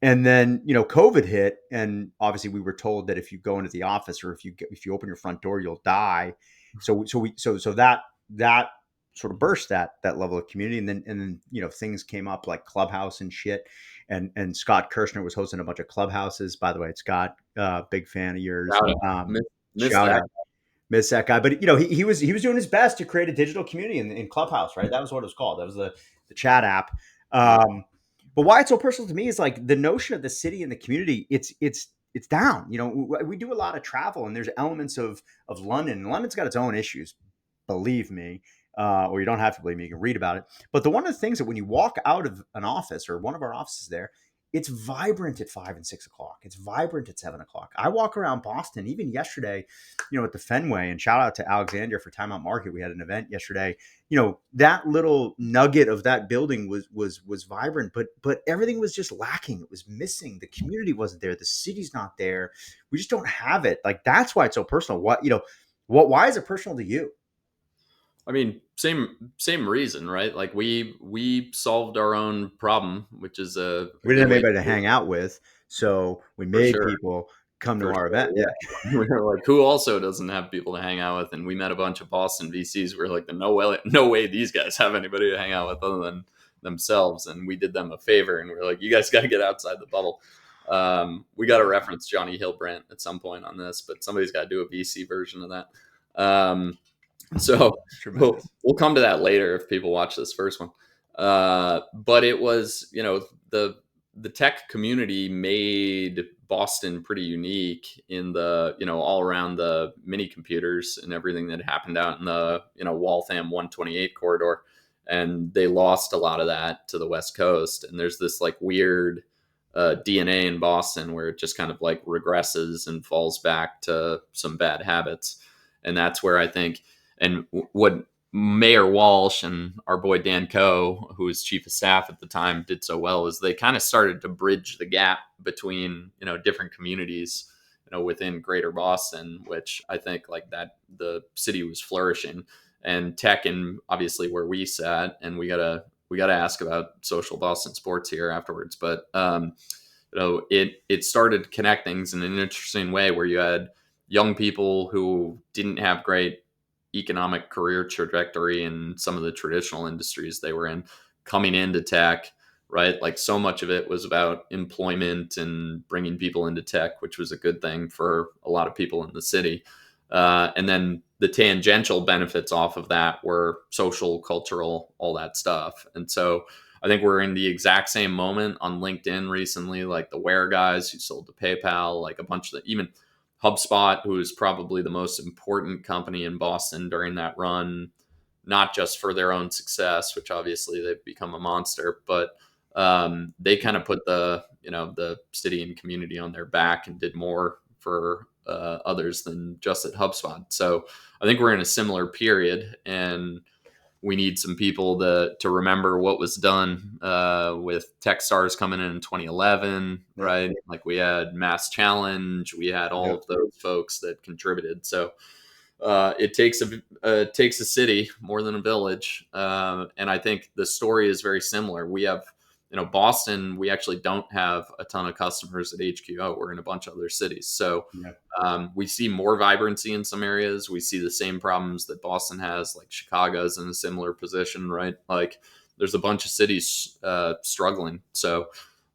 then, COVID hit, and obviously we were told that if you go into the office or if you open your front door, you'll die. So that sort of burst that level of community, and then things came up like Clubhouse and shit, and Scott Kirshner was hosting a bunch of Clubhouses. By the way, Scott, big fan of yours. Shout out, miss that guy. But he was doing his best to create a digital community in Clubhouse, right? That was what it was called. That was the chat app. But why it's so personal to me is like the notion of the city and the community. It's down. We do a lot of travel, and there's elements of London. London's got its own issues, believe me. Or you don't have to believe me, you can read about it. But one of the things that when you walk out of an office or one of our offices there, it's vibrant at 5 and 6 o'clock. It's vibrant at 7 o'clock. I walk around Boston, even yesterday, at the Fenway, and shout out to Alexandria for Time Out Market. We had an event yesterday. That little nugget of that building was vibrant, but everything was just lacking. It was missing. The community wasn't there. The city's not there. We just don't have it. Like, that's why it's so personal. Why is it personal to you? I mean, same reason, right? Like we solved our own problem, which is a We didn't good have way to anybody to do it, hang out with, so we for made sure. people come to For our sure, event. Yeah. yeah. We were like, who also doesn't have people to hang out with? And we met a bunch of Boston VCs. We were like, no way these guys have anybody to hang out with other than themselves. And we did them a favor, and we are like, you guys got to get outside the bubble. We got to reference Johnny Hillbrant at some point on this, but somebody's got to do a VC version of that. So Tremendous. we'll come to that later if people watch this first one. But it was, the tech community made Boston pretty unique in the, all around the mini computers and everything that happened out in the, Waltham 128 corridor. And they lost a lot of that to the West Coast. And there's this like weird DNA in Boston where it just kind of like regresses and falls back to some bad habits. And that's where I think, and what Mayor Walsh and our boy Dan Coe, who was chief of staff at the time, did so well is they kind of started to bridge the gap between, different communities, within greater Boston, which I think like that the city was flourishing, and tech, and obviously where we sat, and we gotta ask about social Boston sports here afterwards, but it started connect things in an interesting way where you had young people who didn't have great economic career trajectory in some of the traditional industries they were in coming into tech, right? Like so much of it was about employment and bringing people into tech, which was a good thing for a lot of people in the city. And then the tangential benefits off of that were social, cultural, all that stuff. And so I think we're in the exact same moment on LinkedIn recently, like the Ware guys who sold to PayPal, like a bunch of even HubSpot, who is probably the most important company in Boston during that run, not just for their own success, which obviously they've become a monster, but they kind of put the city and community on their back and did more for others than just at HubSpot. So I think we're in a similar period, and we need some people to remember what was done with Techstars coming in 2011, Yep. right? Like we had Mass Challenge, we had all Yep. of those folks that contributed. So it takes a city more than a village, and I think the story is very similar. We have, Boston. We actually don't have a ton of customers at HQO. We're in a bunch of other cities, so Yep. we see more vibrancy in some areas. We see the same problems that Boston has. Like Chicago's in a similar position, right? Like there's a bunch of cities struggling. So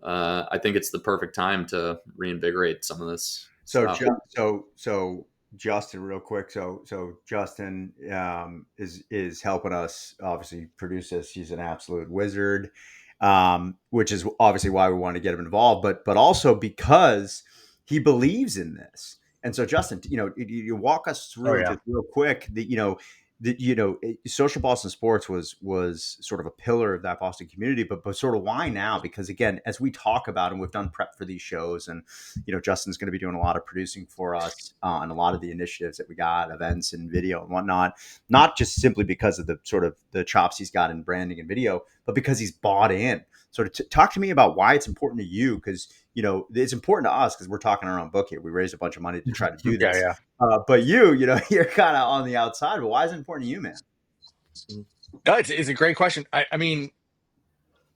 I think it's the perfect time to reinvigorate some of this So, stuff. so Justin, real quick. So Justin is helping us obviously produce this. He's an absolute wizard, which is obviously why we want to get him involved. But also because he believes in this. And so, Justin, you walk us Oh through yeah. just real quick. Social Boston sports was sort of a pillar of that Boston community, but sort of why now? Because again, as we talk about, and we've done prep for these shows, and Justin's going to be doing a lot of producing for us on a lot of the initiatives that we got, events and video and whatnot. Not just simply because of the sort of the chops he's got in branding and video, but because he's bought in. So talk to me about why it's important to you, because it's important to us because we're talking our own book here. We raised a bunch of money to try to do Yeah, this. yeah. But you're kind of on the outside. But why is it important to you, man? No, it's a great question. I mean,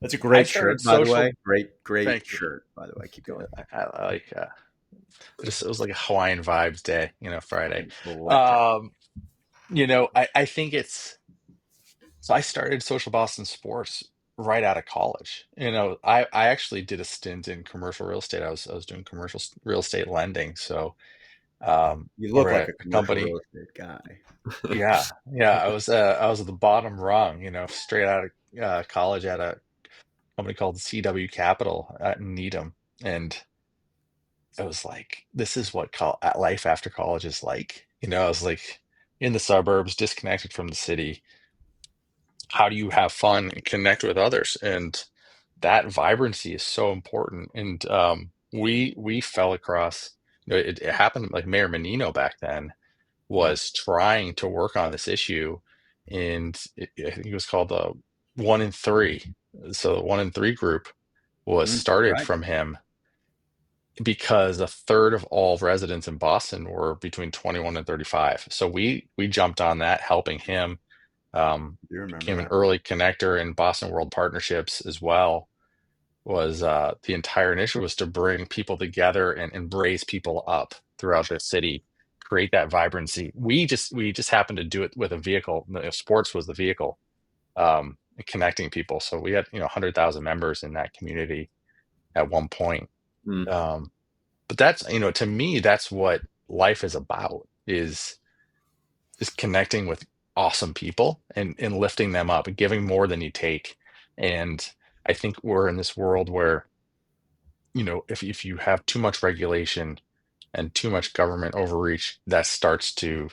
That's a I great started shirt, by the social. way. Great Thank you. shirt, by the way. Keep going. I like it was like a Hawaiian vibes day, Friday. Electric. Um, I think it's so I started Social Boston Sports right out of college. I actually did a stint in commercial real estate. I was doing commercial real estate lending. So You look over like at a a commercial company. real estate guy. Yeah. I was at the bottom rung, straight out of college at a company called CW Capital at Needham. And it was like, this is what life after college is like. I was like in the suburbs, disconnected from the city. How do you have fun and connect with others? And that vibrancy is so important. And we fell across, it happened like Mayor Menino back then Yeah. was trying to work on this issue. And I think it was called the 1 in 3. So the 1 in 3 group was That's started right. from him because a third of all residents in Boston were between 21 and 35. So we jumped on that, helping him You remember became an that? early connector in Boston World Partnerships as well. Was the entire initiative was to bring people together and raise people up throughout the city, create that vibrancy. We just happened to do it with a vehicle. Sports was the vehicle, connecting people. So we had 100,000 members in that community at one point. Mm. But that's to me that's what life is about, is connecting with awesome people and lifting them up and giving more than you take. And I think we're in this world where if you have too much regulation and too much government overreach, that starts to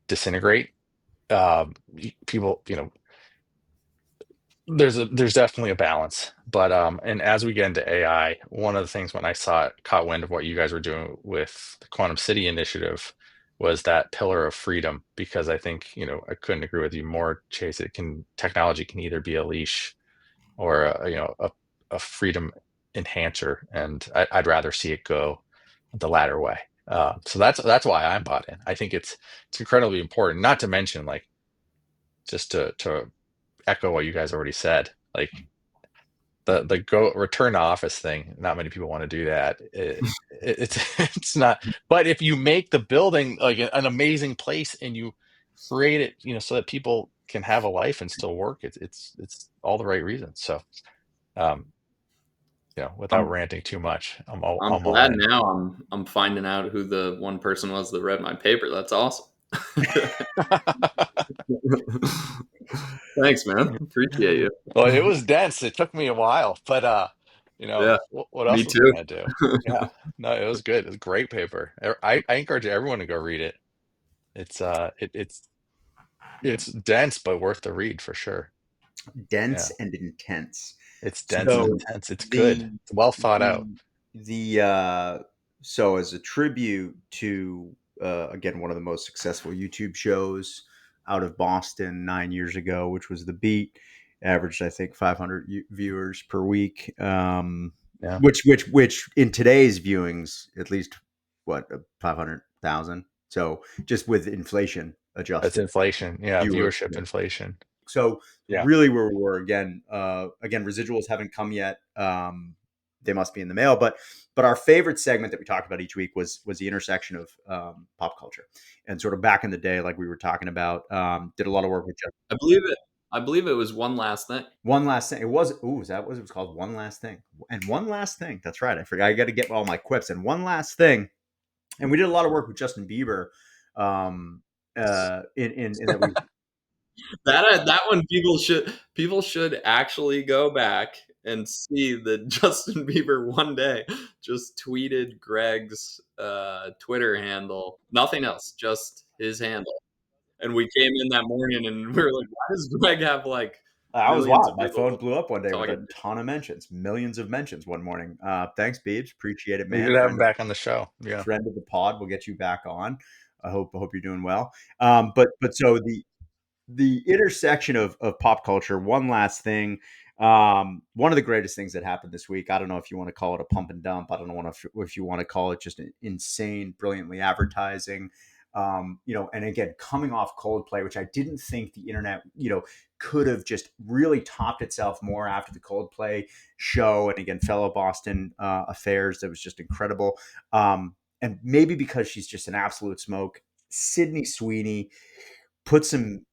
disintegrate. People, there's definitely a balance, but and as we get into AI, one of the things when I caught wind of what you guys were doing with the Quantum City initiative was that pillar of freedom, because I think I couldn't agree with you more, Chase. Technology can either be a leash or a freedom enhancer, and I'd rather see it go the latter way. So that's why I'm bought in. I think it's incredibly important. Not to mention, like, just to echo what you guys already said, like the go return to office thing. Not many people want to do that. It's it's not. But if you make the building like an amazing place and you create it, so that people can have a life and still work, it's all the right reasons. So, um, without I'm ranting too much, I'm I'm all glad in. now I'm finding out who the one person was that read my paper. That's awesome. Thanks, man. Appreciate you. Well, it was dense. It took me a while, but Yeah, what me else was I too. gonna do? Yeah, no, it was good. It was a great paper. I encourage everyone to go read it. It's dense, but worth the read for sure. Dense Yeah, and intense. it's dense and Mm. So intense. It's good. the It's well thought out. the the so as a tribute to again one of the most successful YouTube shows out of Boston 9 years ago, which was The Beat, averaged I think 500 viewers per week. Yeah, Which in today's viewings, at least what 500,000. So just with inflation that's adjusted inflation. Yeah, viewers. viewership inflation. So Yeah, really, where we were again, residuals haven't come yet. They must be in the mail, but our favorite segment that we talked about each week was the intersection of pop culture, and sort of back in the day, like we were talking about, did a lot of work with just I believe it. I believe it was one last thing. one last thing. It was is that what it was called? One last thing, and one last thing. That's right. I forgot. I got to get all my quips. And one last thing, and we did a lot of work with Justin Bieber. In that we That one people should actually go back and see that Justin Bieber one day just tweeted Greg's Twitter handle, nothing else, just his handle. And we came in that morning and we were like, why does Greg have like I was millions wild. of My phone people blew up one day with talking? a ton of mentions, millions of mentions one morning. Thanks, Beebs. Appreciate it, we man. should have him back on the show. Yeah. Friend of the pod. We'll get you back on. I hope you're doing well. But so the intersection of pop culture. One last thing. One of the greatest things that happened this week. I don't know if you want to call it a pump and dump. I don't know if you want to call it just an insane, brilliantly advertising. And again, coming off Coldplay, which I didn't think the internet, could have just really topped itself more after the Coldplay show. And again, fellow Boston affairs, that was just incredible. And maybe because she's just an absolute smoke, Sydney Sweeney put some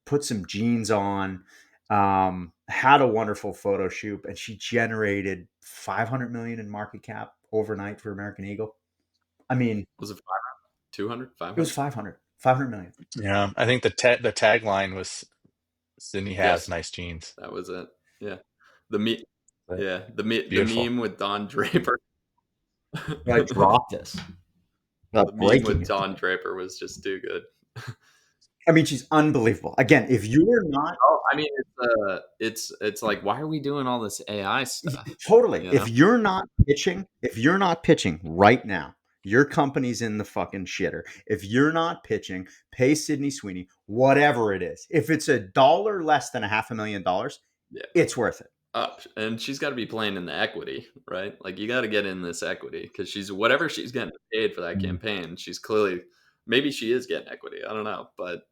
jeans on, had a wonderful photo shoot, and she generated 500 million in market cap overnight for American Eagle. I mean, Was it 500, 200, it was 500 million. Yeah, I think the tagline was Sydney has Yes, nice jeans. that was it. Yeah. The me But yeah, the beautiful. meme with Don Draper. I dropped this. The meme Breaking with it. Don Draper was just too good. I mean, she's unbelievable. Again, if you're not Oh, I mean, it's like, why are we doing all this AI stuff? totally, You if know, you're not pitching right now, your company's in the fucking shitter. If you're not pitching, pay Sydney Sweeney, whatever it is. If it's $1 less than $500,000, yeah. it's worth it. And she's got to be playing in the equity, right? Like you got to get in this equity because she's whatever she's getting paid for that campaign. She's clearly maybe she is getting equity. I don't know, but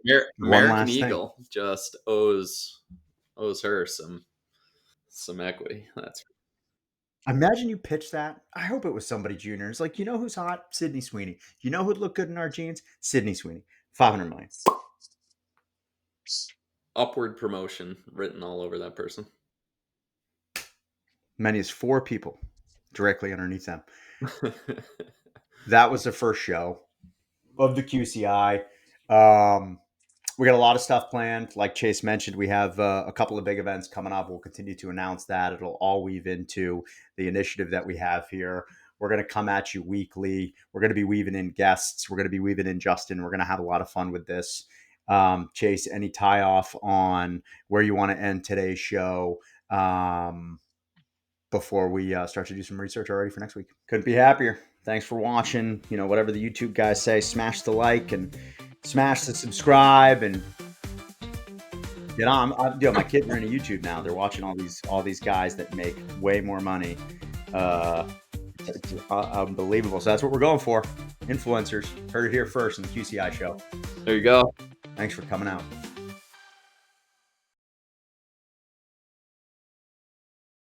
One American last thing. Eagle just owes her some equity. That's Imagine you pitch that. I hope it was somebody junior. It's like, you know who's hot? Sydney Sweeney. You know who'd look good in our jeans? Sydney Sweeney. 500 million. upward promotion written all over that person. Many as 4 people directly underneath them. That was the first show of the QCI. We got a lot of stuff planned. Like Chase mentioned, we have a couple of big events coming up. We'll continue to announce that. It'll all weave into the initiative that we have here. We're going to come at you weekly. We're going to be weaving in guests. We're going to be weaving in Justin. We're going to have a lot of fun with this. Chase, any tie off on where you want to end today's show before we start to do some research already for next week? Couldn't be happier. Thanks for watching. You know, whatever the YouTube guys say, smash the like and smash the subscribe and get on. My kids are into YouTube now. They're watching all these guys that make way more money. It's unbelievable. So that's what we're going for. Influencers. Heard it here first in the QCI show. There you go. Thanks for coming out.